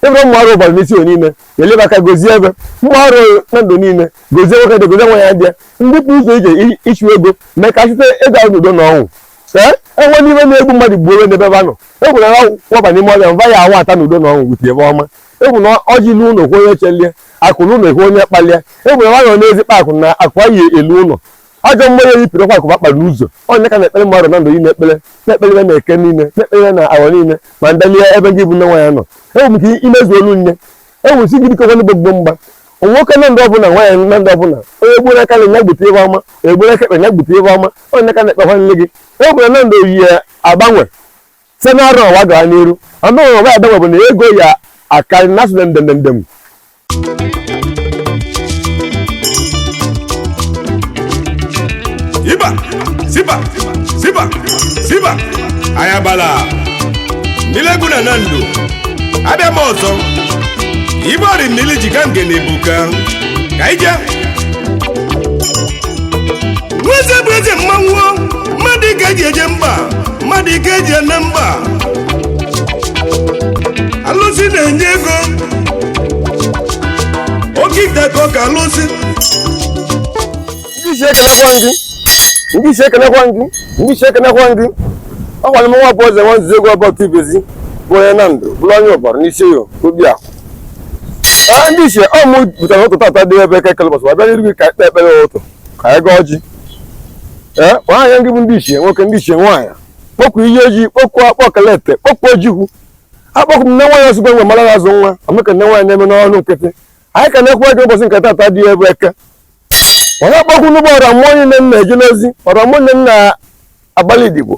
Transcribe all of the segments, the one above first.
ebe mmarụ bara n'isi onine yeleba aka gozie ebe mmarụ na ndụ niile gozie nwoke dị gozie nwa ya dị ndị bụ ụzọ ije ichu ego mee ka site ego ahụ n'udo na ọnwụ enwe n'ihe na-egbu mmadụ gbuo ebe n'ebe ebe anọ egwu na nwaba n'ime ọbịa mva ya awa ata n'udo na ọnwụ gwute ebe ọma egwu na ọjị n'ụlọ kwe onye chelie akụ n'ụlọ ekwe onye kpalie egwu na nwaanyị na-ezikpa akụ na akụ anyị elu ụlọ ajọ mmanya yipụrụ kwa akụba kpara n'ụzọ onye ka na-ekpere mmadụ na ndụ niile na-ekpere na eke niile na-ekpere na awa niile ma ndalie ebe gị bụ nne nwa ya nọ egwu m ka imezu olu nne egwu si gị dịka onye gbogbo mgba nwoke na ndụ ọbụla nwaanyị na ndụ ọbụla onye gburu aka na nya gbute ebe ọma onye gburu aka nya gbute ebe ọma onye ka na-ekpekwa nne gị egwu na ndụ yi agbanwe site na arụ ọwa gaa n'iru anụ ọwa ya agbanwe bụ na ego ya akarị na asụ ndendendem Siba ayabala nileguna nando abịa m ọzọ ibori nili jiga ngene buka kaija nweze bụ eze mmanwụ mmadụ ike eji eje mba mmadụ ike eji ene mba alụsị na-enye ego oke iteko ka alụsị ndị isi ekenekwa gị ọkwara m nwa bụ eze nwa nzuzo ego ọbọtụ ibezi bụ onye na ndụ bụrụ onye ọbara n'isi yo obi ahụ ndị isi ọmụ butere ụtụ tata dị ebe eke kelebọsị wa bịa n'iru gị ka ekpe ekpere ụtụ ka anyị gaa ọjị nwaanyị ndị bụ ndị isi nwoke ndị isi nwaanyị kpọkụ ihe ojii kpọkụ akpọ kelete kpọkụ ojikwu akpọkụ m nne nwaanyị ozugbo nwe mara azụ nwa amaka nne nwaanyị na-eme n'ọnụ nkịtị anyị ka na-ekwu ego ụbọchị nke tata dị ebe eke onye akpọkwu n'ụgbọ ọra mmụọ niile nna eje n'ozi ọra mmụọ nne nna abalị Igbo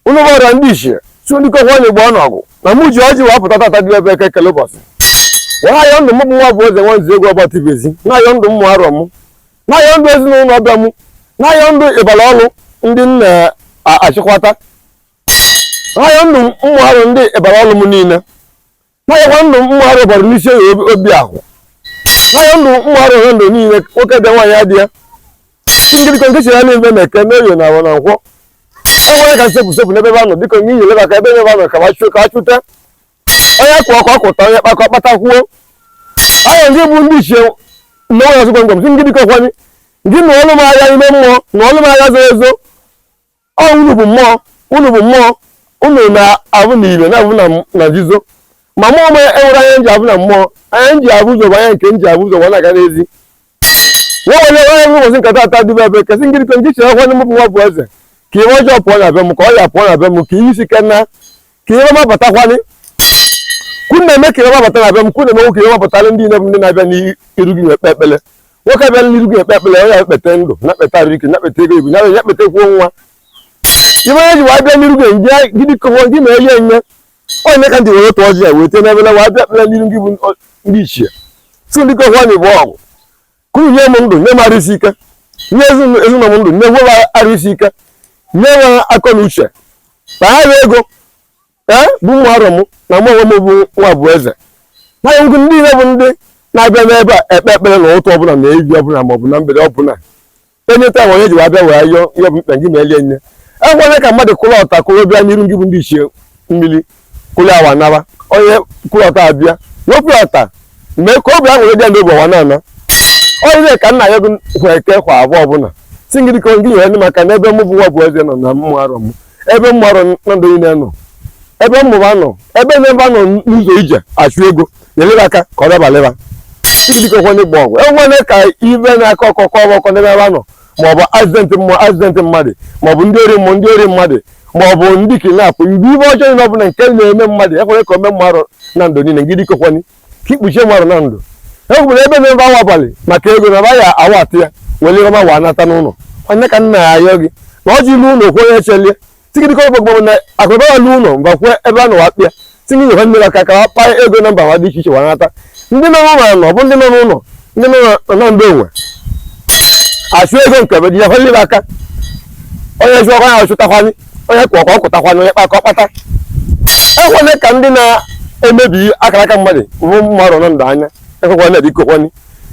ụlụgbọ ọra ndị ichie su ndị kokwa onye gba ọnọgụ na mụ ji ọjị wapụta tata dị ebe eke kele ụbọchị nwaayọ ndụ m bụ nwa bụ eze nwa nzuzo ego ọgbata ibezi na-ayọ ndụ mmụ arọ m na-ayọ ndụ ezinụlọ ọbịa m na-ayọ ndụ ịbara ọrụ ndị nna achịkwata na-ayọ ndụ mmụ arụ ndị ịbara ọrụ m niile na-ayọkwa ndụ mmụ arụ bara n'isi obi ahụ na-ayọ ndụ mmụ arụ onye ndụ niile nwoke dị nwaanyị adị ya ngirikọ nke chere n'ebe na eke n'oyo na awọ na nkwọ enwere ka sepụ n'ebe ebe anọ dịka onye iyi eleba ka ebe ebe anọ ka achụta onye akụ ọkụ ọkụta onye kpakọ kpatakwuo anya ndị bụ ndị ichie na onye ọzụgwọ ngọm si ngirikọ kwanye gị na ọlụ m agha ime mmụọ na ọlụ m agha zoro ezo unu bụ mmụọ unu na-abụ na ibe na-abụ na nzuzo ma mmụọ m enwere anya nji abụ na mmụọ anya nji abụ ụzọ bụ anya nke nji abụ ụzọ bụ na-aga n'ezi onye ụbọchị nkata ata dịbe ebe kesị ngirikọ nke chere kwanye m bụ nwa bụ eze ka ihe ọjọọ pụọ na be m ka ọ ya pụọ na be m ka ihe isi kena ka ihe mapụtakwanye kwụ na-eme ka ihe mapụta na be m kwụ na-eme nwoke ihe mapụtara ndị na-ebu ndị na-abịa n'iru gị ekpe ekpele nwoke abịa n'iru gị ekpe ekpele onye ekpete ndụ na-ekpete arụike na-ekpete ego ibu na ekpetekwuo nwa ibe onye ji wa bịa n'iru gị nje gịdị kọkọ ndị na-enye enye onye ka ndị were otu ọjị ya wete n'ebe na wa bịa ekpele n'iru gị bụ ndị ichie si ndị kọkọ anyị bụ ọgụ kwuru nye m ndụ nye m arụ isi ike nye ezinụlọ m ndụ nye nwe arụ isi ike nye nwe akọ na uche ka ha rie ego bụ ụmụ arọ m na mụ onwe m bụ nwa bụ eze na ngụ ndị ile bụ ndị na-abịa n'ebe a ekpe ekpere na ụtụ ọbụla na ebi ọbụla maọbụ na mgbede ọbụla enye taa onye ji wa bịa wee yọọ ihe bụ mkpa gị ma elie nne enwere ka mmadụ kụrụ ọta kụrụ bịa n'iru gị bụ ndị ichie mmiri kụrụ awa naba onye kụrụ ọta abịa wepụ ọta mee ka obi ahụ dị ndị ụbọwa na-ana onye ka nna ya gị kwa eke kwa abụọ ọbụla si ngịrị ka ngị nyere maka na ebe mụ bụ nwa bụ eze nọ na mmụ arọ m ebe mmụ arọ na ndụ niile nọ ebe mmụba nọ ebe na-ebe nọ n'ụzọ ije achụ ego nyelere aka ka ọ dabalịba ngịrịkọkwanye gba ọgwụ enwere ka ibe na-akọ ọkọkọ ọkọ n'ebe ebe nọ maọbụ azidentị mmadụ maọbụ ndị ori mmadụ maọbụ ndị kinapụ mgbe ibe ọjọọ niile ọbụla nke na-eme mmadụ ekwere ka ome mmụ arọ na ndụ niile ngịrịkọkwanye ka ikpuchie mmadụ na ndụ ekwere ebe na-ebe awa abalị maka ego na ya awa atụ ya were ọma wa anata n'ụlọ onye ka nna ya ayọ gị na ọ ji ilu ụlọ kwe onye chelie tigidịkọ ọgbọgbọ na akụba ya lu ụlọ mbakwe ebe a na wakpịa tinye ihe mmiri aka ka kpaa ego na mba nwa dị iche iche wa anata ndị nọ n'ụlọ nọ bụ ndị nọ n'ụlọ ndị nọ na mbe enwe achụ ego nke be dị ya hụliri aka onye jụọ ya achụtakwanye onye kwa ọkọ ọkụtakwanye onye kpakọ kpata ekwene ka ndị na-emebi akara aka mmadụ bụ mmadụ na ndụ anya ekwekwa na-ebikokwanye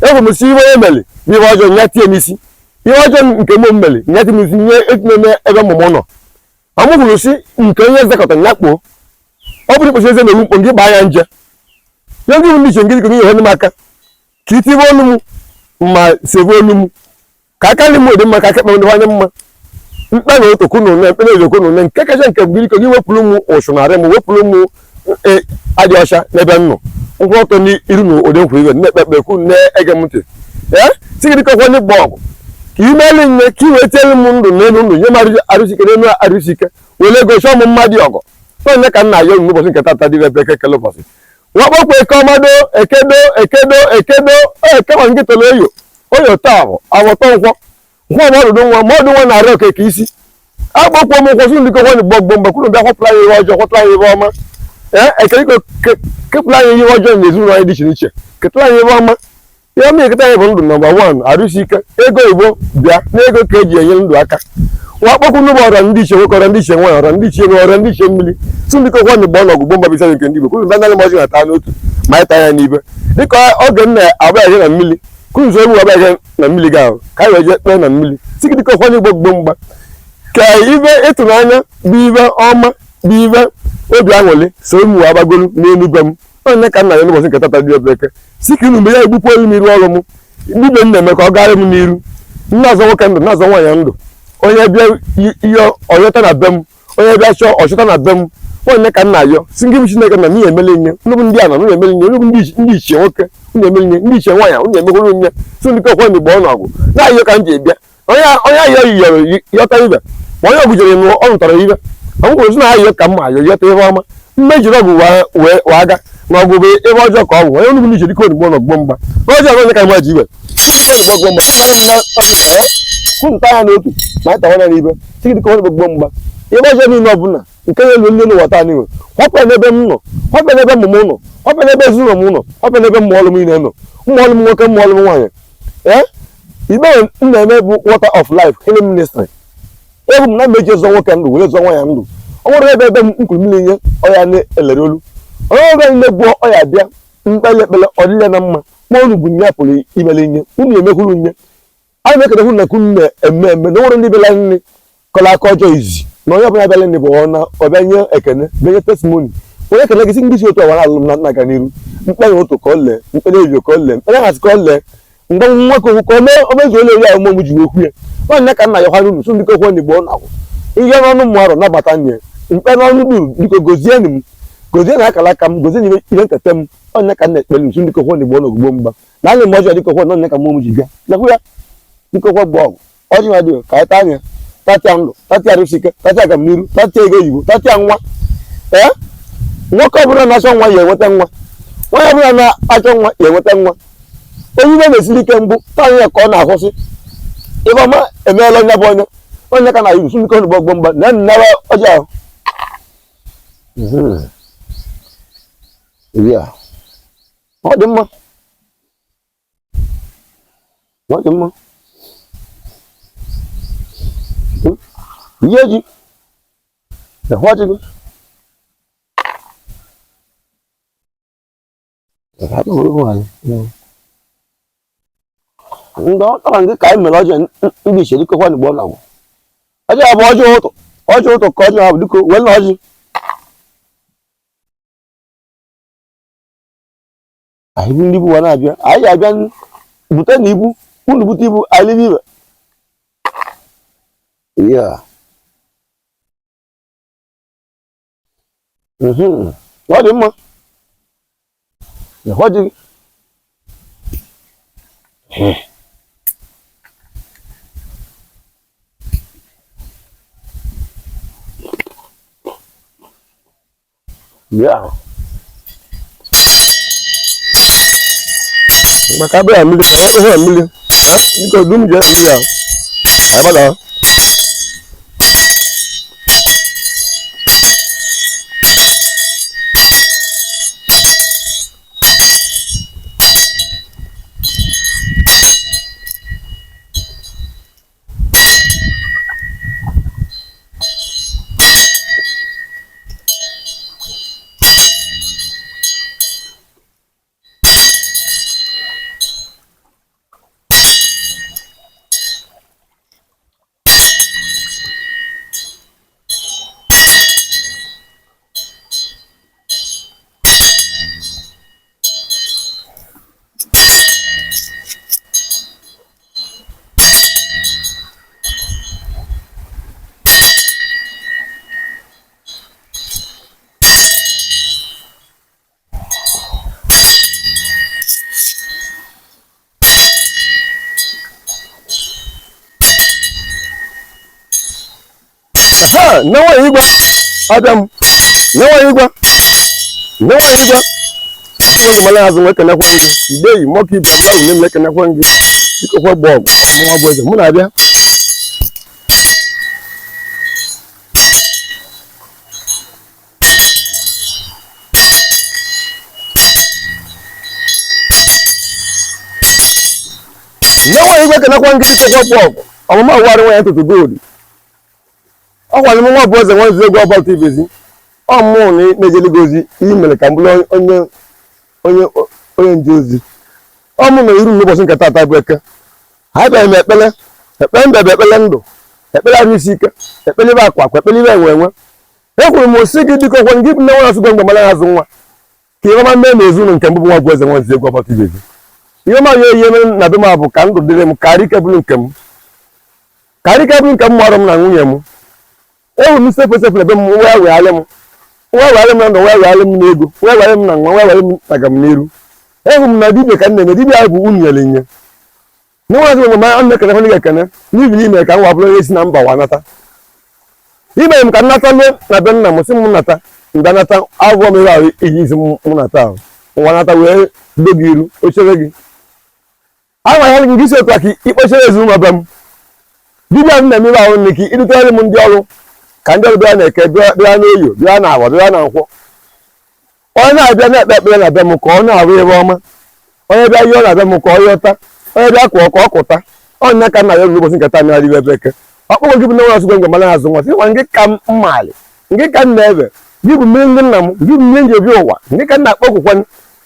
ekwemesi iwe onye meli n'ihe ọjọọ nye tie n'isi ihe ọjọọ nke m meli nye tie n'isi nye etinye ebe mmụmụ nọ amụhụrụ si nke onye zekọta ya kpoo ọ bụrụ ikpochi eze na-eru mkpo gị gbaa ya nje Yangi undi shengiri ko ni maka kiti wonu ma se wonu kaka ni mo de maka ka mo de wanyam mpa na otokunu na pele okunu na nkeke je nke ngiri ko ni wepulu mu osunare mu wepulu mu adiosha na be nno ngwo to ni iru no odenkwu ibe na pepe ku na egemuti sigidi ko kwani bog ki mele nye ki wetele mu ndu na ndu nye mari arusike na arusike wele go sho mu mmadi ogo to ne kan na yo nu bo sin kata di be keke lo bosi wa bo pe ko mado ekedo ke wan gito lo yo oyo tawo awo to nko nwa mo do na re ke isi agbokwo mo ko sun di ko kwani bog mba kunu da ko plan yo ojo ko plan yo ma ekeri ko ke plan yo ojo nyezu no edi chiniche ke plan yo ma ya mi ke tan bo number 1 arusika ego ibo bia na ego ka eji enye ndu aka wa kpoku nu bo ra ndi che ko ra ndi che nwa ra ndi che no ra ndi che mmili sun di ko kwani bo no gbo mba bisa nke ndi bo kunu da na mo ji ata n'otu ma ita ya n'ibe diko oge nna aba ya na mmili kunu so mu aba ya na mmili ga ka yo je pe na mmili sigidi ko kwani gbogbo mgba ka ibe etunanya bi ibe ọma bi ibe obi anwole so mu abagolu n'enugbe m onye ka nna ya n'ụbọchị nke tata dị obeke sikinu mgbe ya egbukwu olu n'iru ọrụ m ndibe nna eme ka ọ gara m n'iru nna azọ nwoke ndụ na-azọ nwaanyị ndụ onye bịa ihe ọyọta na be m onye bịa chọọ ọchụta na be m onye ka nna ayọ si ngị bụ Chineke na n'ihe emele nye nnụbụ ndị a na nụ emele nye nnụbụ ndị ichie nwoke unu emele nye ndị ichie nwaanyị unu emekwuru nye so ndị kokwe ndị gbọọ n'ọgụ na-ayọ ka m ji bịa onye ayọ yiyọrọ yọta ibe ma onye ọgụjere nụ ọ nụtara ibe ọgwụgwụ si na ayọ ka mma ayọ yọta ihe ọma mmejiri ọgwụ wee aga na ọgwụ bụ ebe ọjọọ ka ọ bụ onye onugbu n'iche dịka onugbo n'ọgbọ mgba ọjọọ onye ka mma ji ibe ọgbọ mgba kwụnta ya n'otu ma ịta nwana n'ibe si dịka onye gbogbo mgba ebe ọjọọ niile ọbụla nke na-elu ndị n'ụwa niwe họpụ n'ebe m nọ họpụ n'ebe mmụmụ nọ họpụ n'ebe ezinụlọ m nọ họpụ n'ebe mmụọlụ m niile nọ mmụọlụ m nwoke mmụọlụ m nwaanyị ibe m na-eme bụ water of life healing ministry ebu m na meji zọ nwoke ndụ were zọ nwaanyị ndụ ọ nwere ebe m nkwuru mmiri nye ọya na-elere olu onye ọbụla niile bụ ọya bịa mkpele ekpele ọdịle na mma ma unu bụ nye pụrụ imele nye unu emekwuru nye anyị na-ekele hụ na kunu na-eme eme na nwere ndị bịara nri kọla aka ọjọọ izi na onye ọbụla bịara nri bụ ọbịa nye ekene benye testimoni onye ekele gị si ndị si otu ọwara alụm na nna ga n'iru mkpere ụtụ ka ọ lee mkpere ejo ka ọ lee mkpere hazi ka ọ lee mgbe nwoke okwu ka omezu ole ori ahụ mọmụ ji n'okwu ya nwanne ka nna ya ha n'unu so ndị kokwe ndị gboo na-agwụ ihe n'ọnụ mmụ arọ nabata nye mkpere ọnụ duru dịka gozienụ m gozie na akala aka m gozie na ihe nketa m onye ka nna ekpere m so ndị kokwe ndị gboo na ogugbo mgba na anya m ọjọọ dị kokwe na onye ka mọmụ ji bịa lekwu ya ndị kokwe bụ ọgụ ọjị ha dị ka anyị taa anya tatịa ndụ tatịa arụsike tatịa agamniru tatịa ego oyibo tatịa nwa nwoke ọbụla na-achọ nwa ya enweta nwa onye ọbụla na-achọ nwa ya enweta nwa onye ibe na-esiri ike mbụ taa ya ka ọ na-ahụsị ebe ọma emeela onye bụ onye ka na-ayụ su ndịkọ ndụgbọ mgba na nnara ọjọọ ahụ ọ dị mma ọ dị mma ihe ji ehụ ọjị gị ndị ọtara ndị ka anyị mere ọjọọ ndị iche dịka kwa n'igbo na-agwụ ọjọọ bụ ọjọọ ụtụ ka ọjọọ bụ dịka wee na ọjị anyị bụ ndị ibu wa na-abịa anyị ga-abịa bute na ibu unu bute ibu anyị libe ibe ọ dị mma ọ dị maka abịa mmiri ka ọ dịghị mmiri dịka dum je mmiri ahụ anyị gbada nwa igwe Adam nwa igwe ndị mala azụ nwe kenekwa gị ideyi moki ibe mmadụ na-eme kenekwa gị dịkọkwa gbọg ọmụma bụ eze mụ na-abịa nwa igwe kenekwa gị dịkọkwa gbọg ọmụma ụwarị nwa ya tụtụ gold ọkwara m nwa bụ eze nwa egwu ọba tvzi ọmụ na-ejeligo ozi imere ka m bụrụ onye nje ozi ọmụ mere iru n'ụbọchị nke taata bụ eke ha bịara m ekpele mbebe ekpele ndụ ekpele arụ isi ike ekpele ibe akwa ekpele ibe enwe ekwuru m osi gị dịka ọkwa gị bụ nne nwa asụgọ mgbe mara azụ nwa ka ihe ọma mee na ezinụlọ nke mbụ nwa bụ eze nwa egwu ọba tvzi ihe ọma ya ihe na be m bụ ka ndụ dịrị m karịa ike bụrụ nke m mụọrọ m na nwunye m ewu m sefe ebe m wee wegharị m na ndụ wee wegharị m n'ego wee wegharị m na nwa wee wegharị m na n'iru ewu m na dibịa ka m na-eme dibịa ahụ bụ unu nyere nye n'nwazi omume a na-ekene gị ekene n'ibi ime ka m wa bụrụ onye si na mba wa nata ime m ka m nata lue na be nna m sị m nata mgbe nata agwọ m ebe ahụ iji isi m nata ahụ nwa nata wee do gị iru ochere gị agwaghị gị isi otu a ka ikpochere ezinụlọ be m dibịa m na-eme ebe ahụ nne ka irutere m ndị ọrụ ka ndị ọrụ bịa na-eke bịa n'oyo bịa na agwa bịa na nkwọ onye na-abịa na-ekpe ekpere na be m ka ọ na-arụ ebe ọma onye bịa ihe ọ na-abịa m ka ọ yọta onye bịa kụọ ka ọ kụta onye ka nna ya ruru ụbọchị nketa mmiri ebe eke ọkpụkpọ gị bụ nne nwa asụgọ mgbe mara azụ nwa sịkwa nke ka m mmalị nke ka m na-ebe gị bụ mmiri ndị nna m gị bụ mmiri nji ebi ụwa nke ka m na-akpọ okwukwe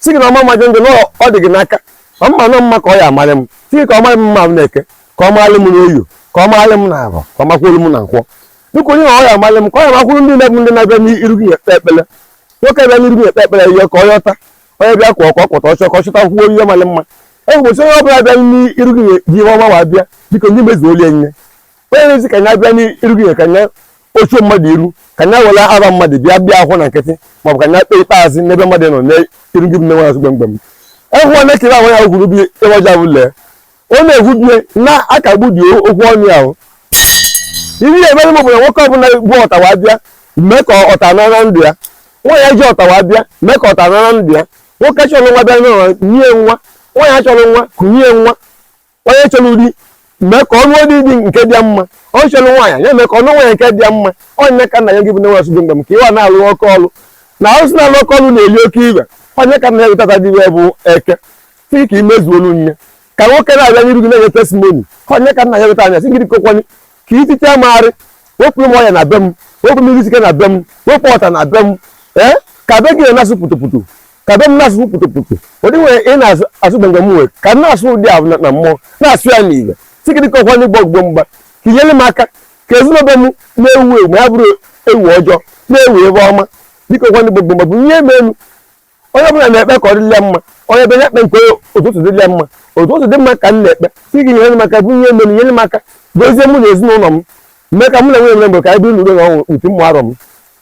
si gị na ọma maje njọ na ọ dị gị n'aka mma nọ mma ka ọ ya amarị m si gị ka ọ marị m mma m na-eke ka ọ marị m n'oyo ka ọ marị m na abụ ka ọ makwuru m na nkwọ dịka onye ọ ya amalị m ka ọ ya makwuru ndị na-ebu ndị na-abịa n'iru gị ekpe ekpele nwoke bịa n'iru gị ekpe ekpele ihe ka ọ yọta onye bịa kụọ ka ọ kụta ọchọ ka ọ chọta kwuo ihe malị mma egbochi onye ọbụla bịa n'iru gị ji ihe ọma wa bịa dịka ndị mezuolie nye onye na-ezi ka nya bịa n'iru gị ka nya ochuo mmadụ iru ka nya were ara mmadụ bịa akwụ na nkịtị maọbụ ka nya kpee ikpeazụ n'ebe mmadụ nọ n'iru gị bụ nne nwa azụ mgbem egwu na-ekiri ahụ ya gwuru bi ebe ọja bụ lee ọ na-egwu bie na-akagbu dị okwu ọnụ ahụ ihe emere m bụ na nwoke ọbụla bụ ọtawa bịa mee ka ọta nara ndụ ya nwaanyị ji ọtawa bịa mee ka ọta nara ndụ ya nwoke chọrọ nwa bịa n'ụlọ nye nwa nwaanyị chọrọ nwa kụnye nwa onye chọrọ uri mee ka ọnụ dị dị nke dị mma onye chọrọ nwaanyị ya mee ka ọnụ nwaanyị nke dị mma onye ka nna ya gị bụ nwa asụgụ mgbe m ka ịwa na-alụ oke ọlụ na arụsị na-alụ oke ọlụ na-eli oke ibe onye ka nna ya gụtata dịbe bụ eke si ka imezuolu nye ka nwoke na-abịa n'iru gị na-enye testimoni onye ka nna ya gụta anya si gị kokwanye ka itite amagharị wepụ m ọnya na be m wepụ mmiri sike na be m wepụ ọta na be m ka be gị na-asụ pụtụpụtụ ka be m na-asụ pụtụpụtụ ụdị nwere ị na-asụ mgbe m nwere ka m na-asụ ụdị ahụ na mmụọ na-asụ ya n'igwe si gị dịka ọkwanye gbọ mgba ka inyere m aka ka ezinụlọ be m na-ewu ewu ma ya bụrụ ewu ọjọọ na-ewu ebe ọma dịka ọkwanye gbọ mgba bụ ihe eme elu onye ọbụla na-ekpe ka ọ dịrị mma onye be na-ekpe nke ụtụtụ dịrị mma ụtụtụ dị mma ka m na-ekpe si gị nyere m aka bụ ihe eme nyere m aka gozie mụ na ezinụlọ m mee ka mụ na nwunye m mgbe ka anyị bụrụ n'udo na ọnwụ utu m arọ m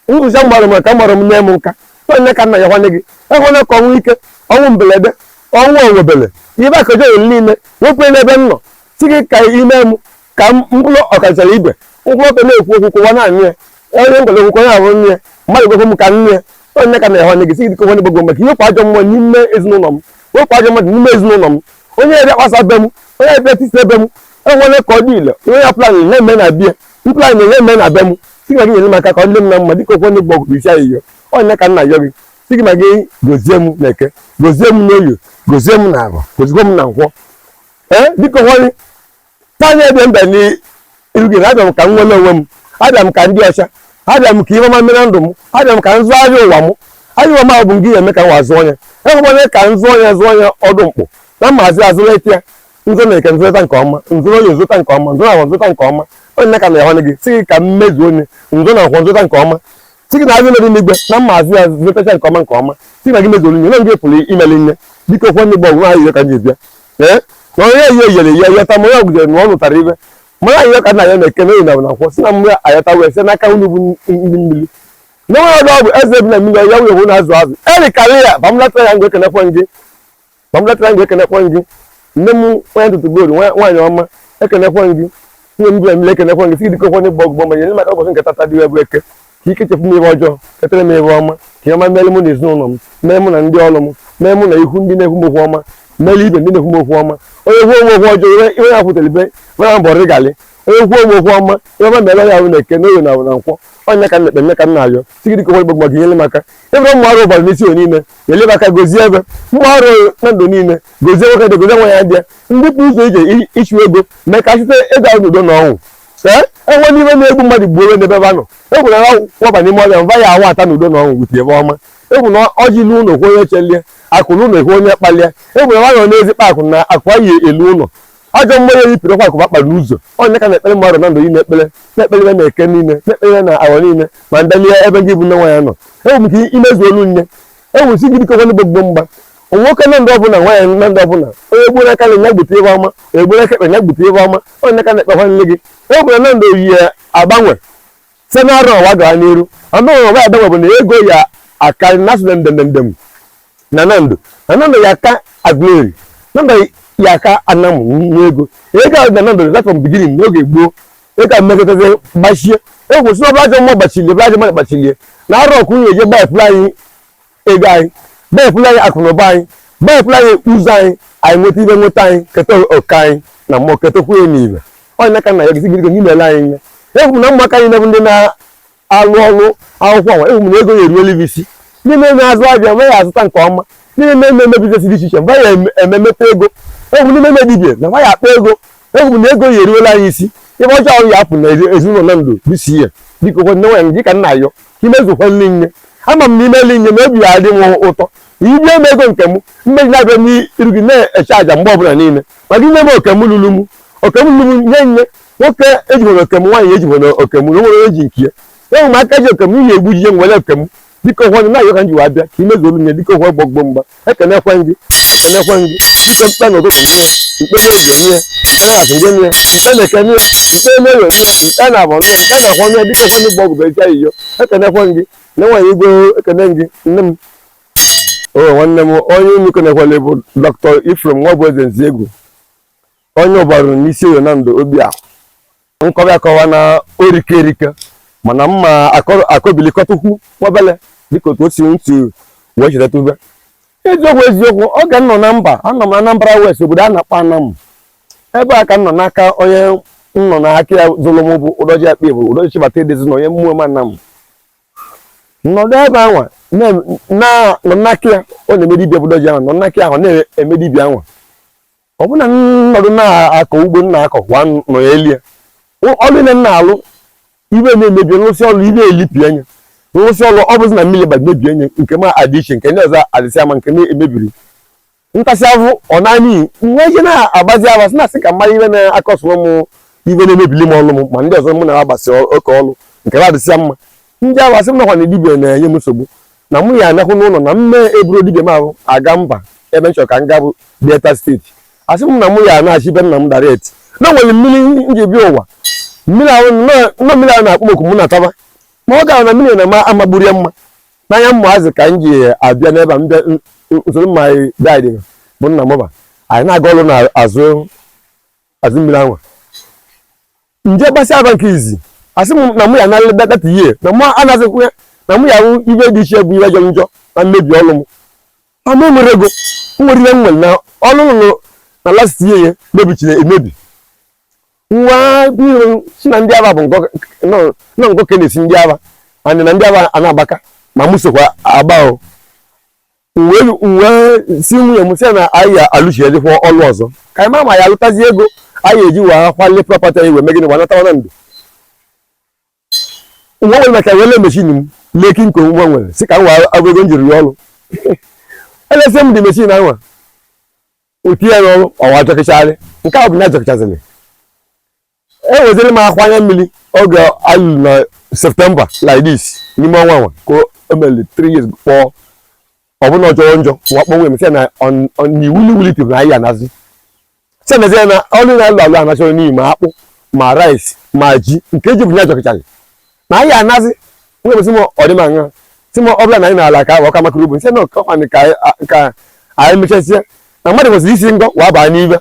nrụcha mgbarụ m ka m gbara m nye m nka onye ka nna ya nwanne gị ehụna ka ọnwụ ike ọnwụ mberede ọnwụ onwebele ibe akaja olu niile wepụ n'ebe m nọ si gị ka ime m ka mkpụrụ ọkachara ibe mkpụrụ ọka na-ekwu okwu kụwa naanị ya onye mgbere okwukwe ya ahụ nne ya mmadụ gwekwe m ka nne ya onye ka nna ya nwanne gị si gị dịka nwanne gbogbo maka ihe kwa ajọ mmụọ n'ime ezinụlọ m wepụ ajọ mmadụ n'ime ezinụlọ m onye ebe kpasa be m onye ebe tisi ebe m enwere ka ọ dị ile onye ya plan na-eme na bịa mplan na-eme na be m si gị nyere m aka ka ọ dị m na mma dịka okwenye gbọ isi ahịhịa onye ka nna yọ gị si gị ma gị gozie m na eke gozie m n'oyo gozie m na agwa gozigwo m na nkwọ dịka onwe tanya ebe mba n'iru gị abịa m ka m nwere onwe m abịa m ka ndị ọcha abịa m ka ihe ọma mere ndụ m abịa m ka m zụọ ahịa ụwa m ahịa ụwa m bụ gị eme ka m wa zụọ ya ehụmanye ka m zụọ ya ọdụ mkpụ na mmazi azụrụ eti ya nzọ na-eke nzụta nke ọma nzụrụ onye nzụta nke ọma nzụ na agwa nzụta nke ọma onye ka na ya gị si gị ka m mezuo onye nzụ na agwa nzụta nke ọma si gị na azụ dị n'igwe na mmazi ya zụtacha nke ọma si na gị mezuo onye na gị pụrụ imeli nne dịka okwu onye gbọ nwa ahịhịa ka m ji bịa na onye eyere ya yọta ma onye ọgụjere na ọ lụtara ibe mara ahịhịa ka nna ya na-eke na oyi na nkwọ si na mmiri ayọta wee si n'aka unu bụ ndị mmiri na onye ọdụ ọgwụ eze bi na mmiri ya wee na-azụ erikarị ya bamlatara ya ngwe ekenekwe gị nne m onye ntụtụ goolu nwaanyị ọma ekenekwe gị nye mgbe m leke nekwa ngisi dịka okwu n'igbo ọgbọ manye maka ụbọchị nke tata dị ebe eke ka ike chefu m ebe ọjọọ ketere m ebe ọma ka ọma mere mụ na ezinụlọ m mee mụ na ndị ọrụ m mee mụ na ihu ndị na-ekwu m okwu ọma mere ibe ndị na-ekwu m okwu ọma onye kwuo m okwu ọjọọ iwe ya kwutere ibe mara mbọ rịgalị onye kwuo m okwu ọma ihe ọma mere ya ahụ na-eke n'oge na nkwọ onye ka nnekpe mme ka nna ayọ sigidi ka igbo gbagị nyere maka ebe ụmụ ọrụ ụbọchị n'isi niile elebe aka gozie ebe mgbe ọrụ na ndụ niile gozie nwoke dị gozie nwa ya dị ndị bụ ụzọ ije ichu ego mee ka site ego ahụ n'udo na ọnwụ enwe n'ime na-egbu mmadụ gbuo ebe n'ebe ebe anọ egwu na ha kwaba n'ime ọbịa mva ya awa ata n'udo na ọnwụ gwute ebe ọma egwu na ọjị ilu ụlọ kwe onye chelie akụrụ ụlọ ekwe onye kpalie egwu na nwaanyị n'ezikpa akụ na akụ yi elu ụlọ ajọ mmanya yipụrụ ọkwa akụ bakpa n'ụzọ onye ka na-ekpere mmadụ na ndụ yi na-ekpere na eke niile na-ekpere na awa niile ma ndalie ebe gị bụ nne nwa ya nọ egwu m ka imezu olu nne egwu si gị dịka onye gbogbo mgba nwoke na ndị ọbụla nwaanyị na ndị ọbụla onye gburu aka na gbute ebe ọma onye gburu aka ekpe gbute ebe ọma onye ka na-ekpekwa nne gị egwu na ndụ yi agbanwe site na arụ ọwa gaa n'iru anụghị ọwa agbanwe bụ na ego ya aka nasụ ndemdem na nando ya aka agleri nando ya aka anamu n'ego ahụ na nando that from beginning n'oge gboo ego a mmekọtazi gbachie egwu si ọbụla ajọ mmụọ gbachilie bụ ajọ mmadụ gbachilie na arụ ọkụ nwunye eje gbaefụla anyị ego anyị gbaefụla anyị akụnụba anyị gbaefụla anyị ụzọ anyị nweta ibe nweta anyị keta oke anyị na mmụọ ketakwu ya n'ibe onye aka na ya gisi gị mere anyị nye egwu na ụmụaka anyị na ndị na-alụ ọrụ akwụkwọ nwa egwu na ego ya eruola isi ndị na-azụ abịa mgbe ya azụta nke ọma ndị na-eme biznes dị iche iche mgbe ya ememepe ego egwu ndị na-eme dibia na mgbe ya akpa ego egwu na ego ya eruola anyị isi ebe ọjọọ ọrụ ya apụ na ezinụlọ na ndụ bisi ya dịka ụfọdụ nne nwanyị dịka nna yọ ka imezukwa nri nye ama m n'ime nri nye na obi ya adị m ụtọ ibie m ego nke m mmeji na-abịa n'iru gị na-eche aja mgbe ọbụla niile maka ime m okem lulu m nye nye nwoke ejibere okem nwaanyị ejibere okem na nwere eji nke ya enwe m aka ji okem ihe egbu ji nwere okem dịka ụfọdụ na-ayọ ka m ji wa abịa ka imezi olu nye dịka ụfọdụ gbogbo mgba ekenekwe gị dịka mkpe na ụtụtụ nye mkpe na-eji nye mkpe na-asị nye mkpe na-eke nye mkpe na-ewe nye mkpe na-abọ nye mkpe na-akwa nye dịka ụfọdụ gbọ ọgụbụ eji ayịyọ ekenekwe gị na nwaanyị igwe ekene gị nne m nwanne m onye unu kenekwale bụ Dr. Ifrem Nwabụeze Nziegwu onye ụbarụ n'isi oyo na ndụ obi ahụ nkọwa akọwa na orike mana mma akọbilikọtukwu nwabele dịka otu o si ntị wee cheta ube eziokwu oge m nọ na mba anọ m na Anambra West obodo a na-akpọ Anam ebe a ka m nọ n'aka onye m nọ n'aka ya zụrụ m bụ Ụdọji Akpa bụ Ụdọji Chibata Edezi na onye mmụọ Anam nọdụ ebe anwa nọ n'aka ya ọ na-eme dibịa Ụdọji ahụ nọ n'aka ahụ na-eme dibịa anwa ọ bụ na nnọdụ na-akọ ugbo na-akọ kwa nọ ya elie ọrụ ile na-alụ ibe na-emebi nrụsị ọrụ ibe elipi anya nrụsị ọrụ ọ bụzi na mmiri gbad mebie anya nke ma adị iche nke ndị ọzọ adịsị ama nke na-emebiri ntasị avụ ọ naanị nwe ihe na-agbazi abasị na-asị ka mmadụ ibe na-akọsụrụ m ibe na-emebili m ọrụ m ma ndị ọzọ m na-agbasi oke ọrụ nke na-adịsị mma ndị abasị m nakwa na dibịa na-enye m nsogbu na mụ ya anakwu n'ụlọ na mme eburu dibịa m ahụ aga mba ebe nchọ ka m ga bụ Delta steeti asị m na mụ ya na-achị ibe nna m daret na nwere mmiri njebi ụwa mmiri ahụ na-akpọ m oku mụ na-ataba ma ọ gara na mmiri na amagburu ya mma n'anya mmụazị ka m ji abịa n'ebe a mbịa usoro mma daịdị bụ nna mụba anyị na-aga ọrụ n'azụ mmiri ahụ nje gbasị aba nke izi asị m na mụ ya na data ihe na mụ anazịkwu ya na mụ ya hụ ibe dị iche bụ ihe jọrọ njọ na mmebi ọrụ m ma mụ nwere ego nwere ihe m nwere na ọrụ ụlọ na last ihe ya mebichiri emebi nwa si na ndị aba bụ ngọ kenesi ndị aba anyị na ndị aba a na-agbaka ma mụ sokwa agba o uwe si nwunye m si na anyị ya alụchi ya dịkwa ọlụ ọzọ ka anyị ma ya alụtazi ego anyị eji wee kwale prọpati anyị wee megịnị wa natawa na ndụ nwa nwere maka wele meshin m leki nke nwa nwere si ka m wee abụ ego m jiri ya ọrụ elesi m dị meshin ahụ oti ya n'ọrụ ọwa jọkịcharị nke ahụ bụ na jọkịchazịrị eweziri m akwa anya mmiri oge alụrụ na Septemba like this n'ime ọnwa nwa ka o mere 3 years kpọọ ọbụna ọjọọ njọ wakpo nwe m sị na iwuliwulitiri na anyị anazi sị na na ọrụ na-alụ anachọrọ n'ihi ma akpụ ma rice ma ji nke eji bụ nya jọkịchara na anyị anazi nwe m sị m ọdịma nha sị m ọ bụla na anyị na-ala ka ọka makara ugbo sị na ọkọkwanị ka anyị mechasịa na mmadụ kwesịrị isi ngọ wa baa n'ibe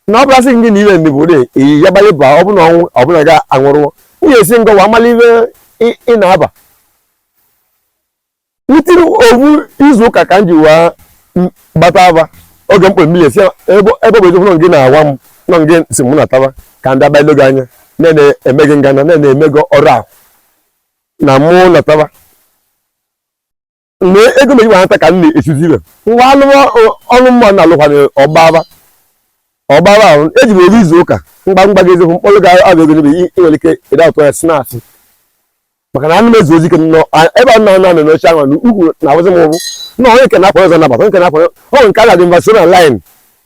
na ọ bụlasị gị na ile ndị bụ de iyi ya gbalị ba ọ bụ na ọnwụ ọ bụla ga anwụrụ ihe esi ngwa amala ibe ị na-aba witiri owu izu ụka ka m ji wa gbata aba oge mkpere mmiri esi ebe bụ ezigbo gị na-awa m nọ gị si mụ na taba ka ndị abalị gị anya na-eme gị ngana na-eme gị ọrụ ahụ na mụ na taba mgbe ego m ejiwa ata ka m na-echuzi ibe ngwa ọnụ mma na-alụkwana ọgbara ahụ eji m eri izu ụka mgba gị ezekwu mkpọrọ ga-abịa ego n'ebe ị nwere ike ịda ụtọ ya si na-asị maka na anụ m ezu ozi ike nọ ebe a na anọ n'oche ahụ na ugwu na-awụzi m ụbụ na onye nke na-apụ ọzọ nabata nke na-apụ ọ nke a na-adị mba so na line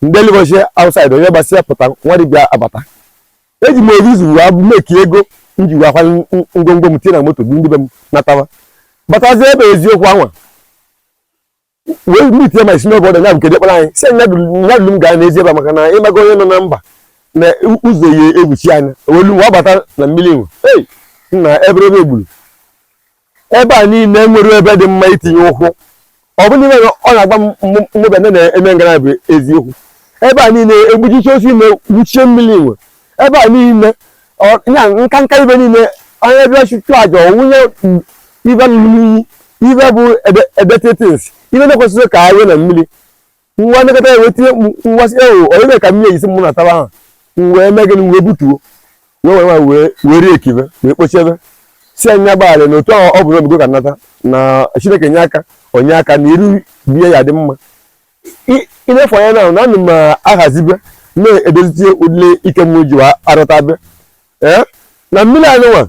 mgbe libochi outside onye gbasịa pụta nwa dibịa abata eji m eri izu wa meki ego m ji wakwa ngwongwo m tie na moto bụ ndị be m nataba batazie ebe eziokwu anwa wee mmiri tie ma isi n'obodo ya nke dekpara anyị si nyadulu m gaa n'ezi ebe maka na ịmaga onye nọ na mba na ụzọ ya egwuchi anya owelu nwa bata na mmiri nwe ei nna ebe egburu ebe a niile nwere ebe dị mma itinye ụkwụ ọ bụ n'ime ọ na-agba mmebe na-eme ngara bụ eziokwu ebe a niile egbuchiche osi ime gwuchie mmiri nwe ebe a niile ya nka ibe niile onye bịa chụchụ aja ọwụnye ibe n'iyi ibe bụ edetetins ibe na-ekwesịrị ka anyị na mmiri nwa nekọta ewetinye nwasị ewu onye ka mmiri ejisi mụ na taba ahụ wee mee gịnị wee butuo wee rie ekibe wee kpochiebe si anya gbaghara na otu ọ bụrụ obigo ka nata na Chineke nye aka onye aka na iru bie ya dị mma inefu anya na anụ m ahazibe na-edozite ụdịle ike m ji arụta be na mmiri anyị nwa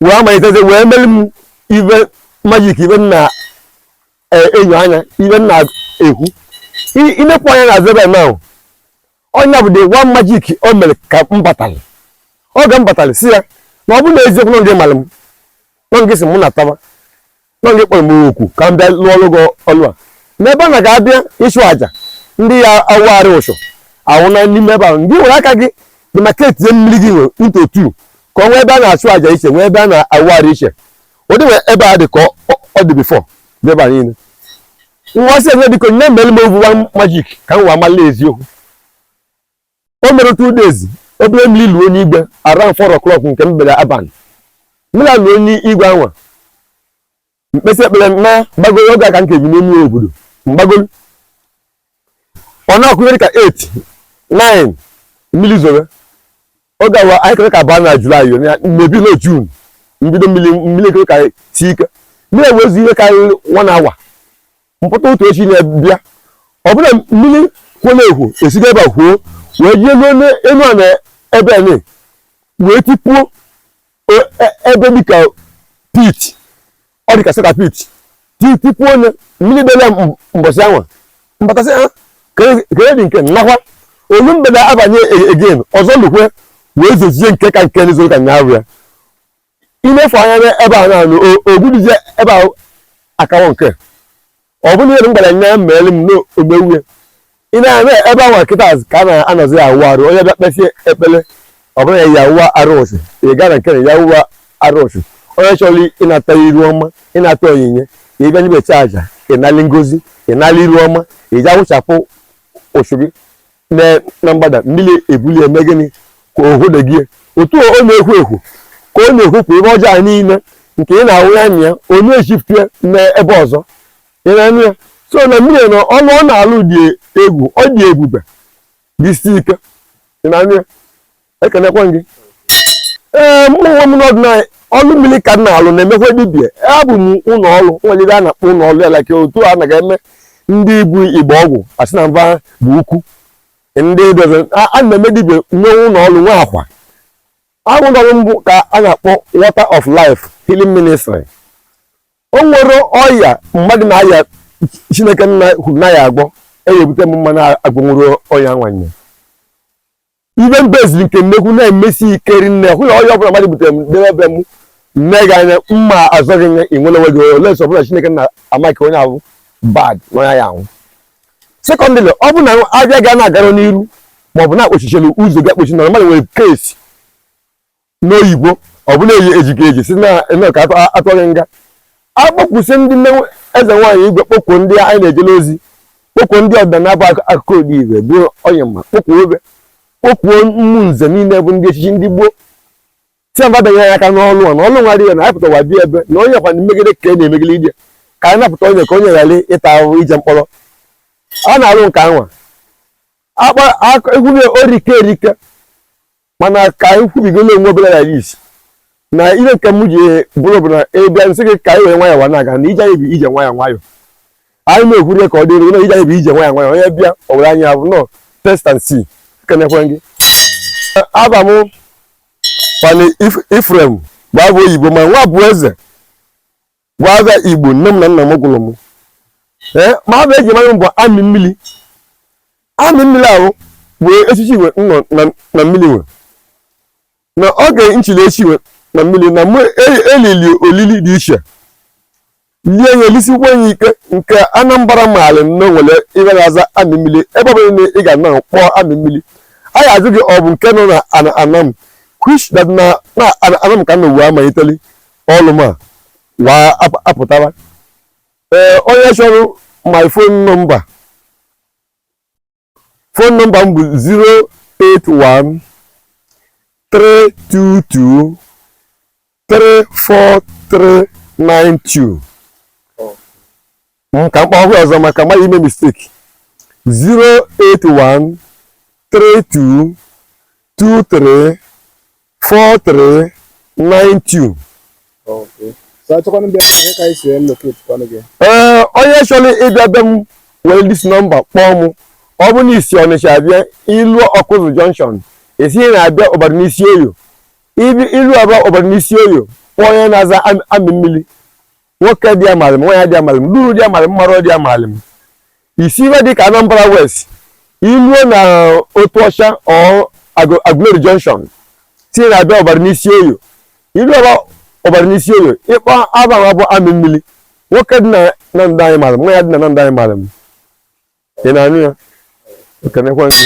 wee amaliteze wee meri m ibe majik ibe na enyo anya ibe na ekwu inefu anya na azebe na onye bụ the one magic o mere ka m batalị oge m batalị si ya na ọ bụ na eziokwu nọ gị malị m nọ gị si mụ na taba nọ gị kpọrọ m okwu ka m bịa lụọ ọrụ gị ọlụ a n'ebe a na ga-abịa ịchụ àjà ndị ya awụgharị ụchụ ahụ na n'ime ebe ahụ ndị nwere aka gị dị maka etinye mmiri gị nwere into two ka ọ nwee ebe a na-achụ àjà iche nwee ebe a na-awụgharị iche ụdị nwere ebe a dị ka ọ dị bifọ n'ebe a niile nwa sị enye dịka nye mere m ovu one magic ka m wee amala eziokwu o mere 2 days obere mmiri luo n'igwe around 4 o'clock nke mgbede abalị mmiri luo n'igwe anwa mkpesa ekpere na gbagoro oge aka nke bi n'elu obodo mgbagoro ọ na-akwụnyere ka 8 9 mmiri zobe oge awa anyị kere ka baa na Julaị mebi na June mbido mmiri kere ka si ike mmiri ewezu ihe karịrị 1 hour mpụta otu echi na-ebịa ọ bụla mmiri kwụna ekwo esigo ebe a kwuo wee jie elu a na ebe a wee tipuo ebe dịka pit ọ dịka seka pit tipuo onye mmiri bele mbọsị anwa mbatasị ha kere dị nke nnakwa olu mgbede abanye again ọzọ lukwe wee zozie nke ka nke n'izu ka nyaahụ ya imefu anya ebe a na-anụ ogbudizie ebe ahụ akawo nke ọ bụrụ ihe m gwara nya meere m n'ogbewie ị na-eme ebe ahụ kịta ka a na-anọzi ya awụ arụ onye bịa kpesie ekpele ọ bụrụ ya ya awụwa arụsị ị gara nke na ya awụwa arụsị onye chọrọ ịnata iru ọma ịnata onyinye ịbịa nyebechi aja ịnali ngozi ịnali iru ọma iji awụchapụ ụchụ gị na mgbada mmiri ebuli eme gịnị ka ohude gị otu ọ na-ekwu ekwu ka ọ na-ekwu kwa ebe ọjọọ niile nke ị na-awụ ya anya onye echifue n'ebe ọzọ ị na-anụ ya so na mmiri na ọnụ ọ na-alụ dị egwu ọ dị ebube dị si ike ị na-anụ ya ekenekwa gị mụ nwe m n'ọdịnala ọlụ mmiri ka m na-alụ na-emekwa dibịa abụ m ụlọ ọrụ nwere ebe a na-akpọ ụlọ ọrụ ya like otu a na-eme ndị bụ igbe ọgwụ asị na mba bụ ukwu ndị dozie a na-eme dibịa nwe ụlọ ọrụ nwe akwa ahụ ụlọ mbụ ka a na-akpọ Water of Life Healing Ministry o nwere ọya mmadụ na-aya Chineke nna kwuru na ya agwọ ebute m mma na-agwọnwere ọya nwanyị ibe mbeziri nke nnekwu na-emesi ike rinne hụ ya ọya ọbụla mmadụ butere m debe ebe m nne gị anya mma azọghị nye inwere onwe gị ole nsọ ọbụla Chineke na amaka onye ahụ bad n'ọnya ya ahụ sekọndịrị ọ bụ na abịa ga na-agara n'iru maọbụ na-akpochichelu ụzọ gị akpochi na mmadụ nwere kesi n'oyibo ọ bụ na-eyi ejike eji si na ka atụghị nga akpọkwụsị ndị nne eze nwaanyị igwe kpọkwuo ndị anyị na-ejele ozi kpọkwuo ndị ọdịnaba akụkọ odibe bụ onye ma kpọkwuo mmụ nze niile bụ ndị echichi ndị gboo tie mbadanye anya aka n'ọlụ a na ọlụ nwa adịghị na anyị pụtawa bịa ebe na onye kwa mmegide ka na-emegide ije ka anyị napụta onye ka onye ghara ịta ahụhụ ije mkpọrọ a na-arụ nke anwa ekwughị orike erike mana ka anyị kwubigolo onwe obere ya isi na ihe nke m ji bụrụ bụ na ịbịa nsị gị ka anyị were nwayọọ na-aga na ije anyị bụ ije nwayọọ nwayọọ anyị na-ekwuri ka ọ dịrị na ije anyị bụ ije nwayọọ nwayọọ onye bịa o were anya bụ nọ test and see kenekwe gị aba m Fani Ifrem bụ abụ oyibo ma nwa bụ eze bụ agha Igbo nne m na nna m gwụrụ m ma abụ eji mara m bụ amị mmiri ahụ bụ echichi iwe nọ na mmiri nwe na oge nchili echi iwe na mmiri na mụ elili olili dị iche lie nye elisikwa enye ike nke Anambra maala nnọọ nwere ihe na-aza amị mmiri ebe ọ bụla ị ga na kpọọ amị mmiri a ya ajụ gị ọ bụ nke nọ na anam which that na anam ka nọ wee maliteli ọlụ ma wa apụtara onye chọrọ my phone number m bụ 081 322 34392 ka mkpa ọhụrụ ọzọ maka mmadụ ime mistake 081 32 23 4392 onye chọrọ ịbịa be m were dis nọmba kpọọ m ọ bụ na isi Ọnịcha abịa ilu Ọkụzụ junction esi na-abịa ọbara n'isi oyo ilu abịa ọbara n'isi oyo onye na-aza amị mmiri nwoke dị amalị m nwaanyị dị amalị m luru dị amalị m mara dị amalị m isi ibe dị ka Anambra West iluo na otu ọcha Aguleri junction si na-abịa ọbara n'isi oyo ilu ọbara n'isi oyo ịkpọ aba bụ amị mmiri nwoke dị na ndụ anyị malị m nwaanyị dị na ndụ anyị malị m ị na-anụ ya okenekwa gị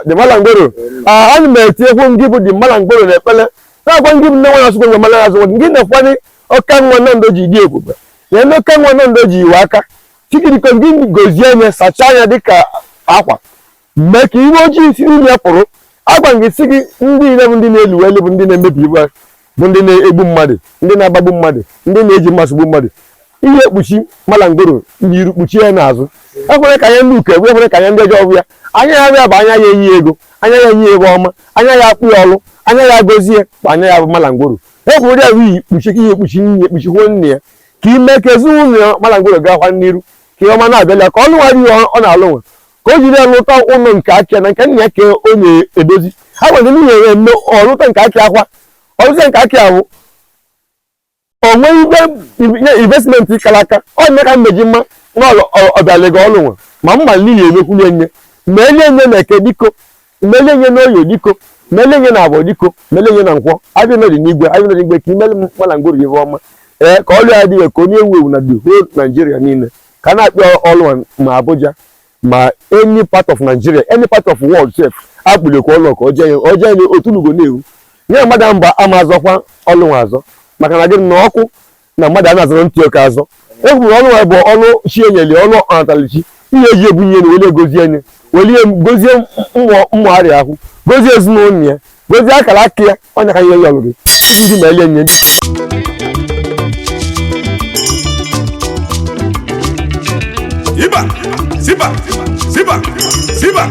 dị Malangoro ana m etinyekwu ngị bụ dị Malangoro na ekpele na-agwa ngị bụ nne nwa asụkwa mala ya azụ ngị na-ekwanye ọka nwa na ndo ji dị ebube ya na oke nwa na ndo ji iwe aka chikiriko ngị gozie anya sachaa anya dịka akwa mee ka iwe ojii si n'ime ya pụrụ agwa ngị si gị ndị ile bụ ndị na-elu elu bụ ndị na-emebi ibe bụ ndị na-egbu mmadụ ndị na-agbagbu mmadụ ndị na-eji mmasị gbu mmadụ ihe ekpuchi Malangoro n'iru kpuchie ya n'azụ ekwere ka anya ndị uke ekwere ka anya ndị ọjọọ bụ ya anya ya abịa bụ anya ya enyi ego anya ya enyi ego ọma anya ya akpụ ya ọlụ anya ya gozie bụ anya ya bụ Malangoro ekwere ya bụ iyi kpuchi ihe ekpuchi nne ekpuchikwuo nne ya ka ime ka ezinụlọ ya Malangoro gakwa n'iru ka ihe ọma na-abịala ka ọlụ nwere ihe ọ na-alụ nwe ka o jiri ya lụta ụlọ nke aka na nke nna ya ka ọ na-edozi ha nwere nwunye ya eme ọlụta nke aka akwa ọlụta nke aka ahụ onwe ibe investment kara aka ọ mee ka mmeji mma n'ọlụ ọbịalega ọlụ nwe ma mma niile emekwunye nye ma elie nye na eke diko ma elie nye n'oyo diko ma elie nye na abụọ diko ma elie nye na nkwọ abịa nọdị n'igwe ka imere m Malangoro ihe ọma ka ọlụ ya dịghị ka onye ewu ewu na the whole Nigeria niile ka na-akpịa ọlụ ma Abuja ma any part of Nigeria any part of world sef akpụlekwa ọlụ ka oje nye otunugo na-ewu nye mmadụ mba ama azọkwa ọlụ nwa azọ maka na gị na ọkụ na mmadụ a na-azọrọ ntị oke azọ ekwuru ọlụ nwa bụ ọlụ chi enyeli ọlụ ọnatalichi ihe eji ebunye na wele gozie nye welie gozie mmụgharị ahụ gozie ezinụlọ ya gozie akara aka ya ọnya ka ihe ya ọlụ gị ndị ma elie nye Siba